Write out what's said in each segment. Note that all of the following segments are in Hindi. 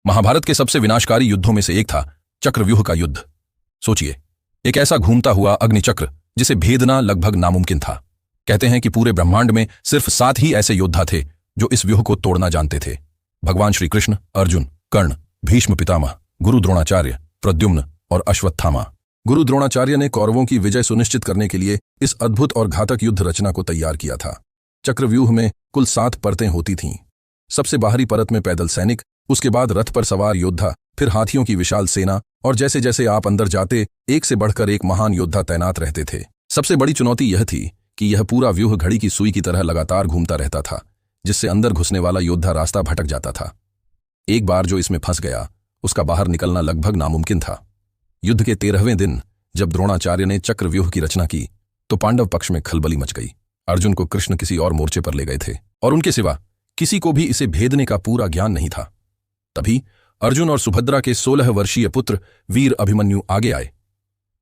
महाभारत के सबसे विनाशकारी युद्धों में से एक था चक्रव्यूह का युद्ध। सोचिए, एक ऐसा घूमता हुआ अग्निचक्र जिसे भेदना लगभग नामुमकिन था। कहते हैं कि पूरे ब्रह्मांड में सिर्फ 7 ही ऐसे योद्धा थे जो इस व्यूह को तोड़ना जानते थे। भगवान श्री कृष्ण, अर्जुन, कर्ण, भीष्म पितामह, गुरु द्रोणाचार्य, प्रद्युम्न और अश्वत्थामा। गुरु द्रोणाचार्य ने कौरवों की विजय सुनिश्चित करने के लिए इस अद्भुत और घातक युद्ध रचना को तैयार किया था। चक्रव्यूह में कुल 7 परतें होती थीं। सबसे बाहरी परत में पैदल सैनिक, उसके बाद रथ पर सवार योद्धा, फिर हाथियों की विशाल सेना, और जैसे जैसे आप अंदर जाते एक से बढ़कर एक महान योद्धा तैनात रहते थे। सबसे बड़ी चुनौती यह थी कि यह पूरा व्यूह घड़ी की सुई की तरह लगातार घूमता रहता था, जिससे अंदर घुसने वाला योद्धा रास्ता भटक जाता था। एक बार जो इसमें फंस गया, उसका बाहर निकलना लगभग नामुमकिन था। युद्ध के 13वें दिन जब द्रोणाचार्य ने चक्रव्यूह की रचना की तो पांडव पक्ष में खलबली मच गई। अर्जुन को कृष्ण किसी और मोर्चे पर ले गए थे और उनके सिवा किसी को भी इसे भेदने का पूरा ज्ञान नहीं था। तभी अर्जुन और सुभद्रा के 16 वर्षीय पुत्र वीर अभिमन्यु आगे आए।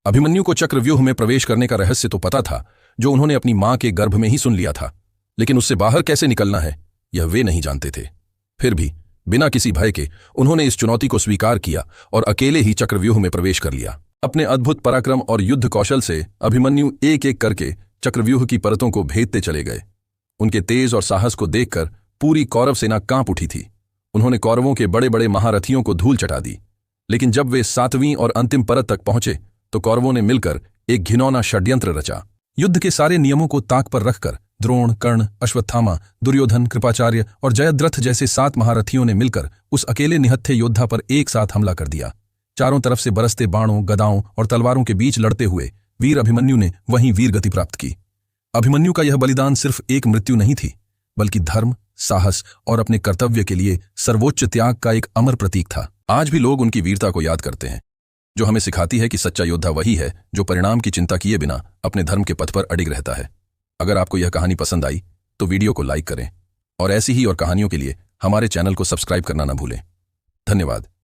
अभिमन्यु को चक्रव्यूह में प्रवेश करने का रहस्य तो पता था, जो उन्होंने अपनी मां के गर्भ में ही सुन लिया था, लेकिन उससे बाहर कैसे निकलना है यह वे नहीं जानते थे। फिर भी बिना किसी भय के उन्होंने इस चुनौती को स्वीकार किया और अकेले ही चक्रव्यूह में प्रवेश कर लिया। अपने अद्भुत पराक्रम और युद्ध कौशल से अभिमन्यु एक एक करके चक्रव्यूह की परतों को भेदते चले गए। उनके तेज और साहस को देखकर पूरी कौरव सेना कांप उठी थी। उन्होंने कौरवों के बड़े बड़े महारथियों को धूल चटा दी, लेकिन जब वे 7वीं और अंतिम परत तक पहुंचे तो कौरवों ने मिलकर एक घिनौना षड्यंत्र रचा। युद्ध के सारे नियमों को ताक पर रखकर द्रोण, कर्ण, अश्वत्थामा, दुर्योधन, कृपाचार्य और जयद्रथ जैसे 7 महारथियों ने मिलकर उस अकेले निहत्थे योद्धा पर एक साथ हमला कर दिया। चारों तरफ से बरसते बाणों, गदाओं और तलवारों के बीच लड़ते हुए वीर अभिमन्यु ने वहीं वीर गति प्राप्त की। अभिमन्यु का यह बलिदान सिर्फ एक मृत्यु नहीं थी, बल्कि धर्म, साहस और अपने कर्तव्य के लिए सर्वोच्च त्याग का एक अमर प्रतीक था। आज भी लोग उनकी वीरता को याद करते हैं, जो हमें सिखाती है कि सच्चा योद्धा वही है जो परिणाम की चिंता किए बिना अपने धर्म के पथ पर अडिग रहता है। अगर आपको यह कहानी पसंद आई तो वीडियो को लाइक करें और ऐसी ही और कहानियों के लिए हमारे चैनल को सब्सक्राइब करना न भूलें। धन्यवाद।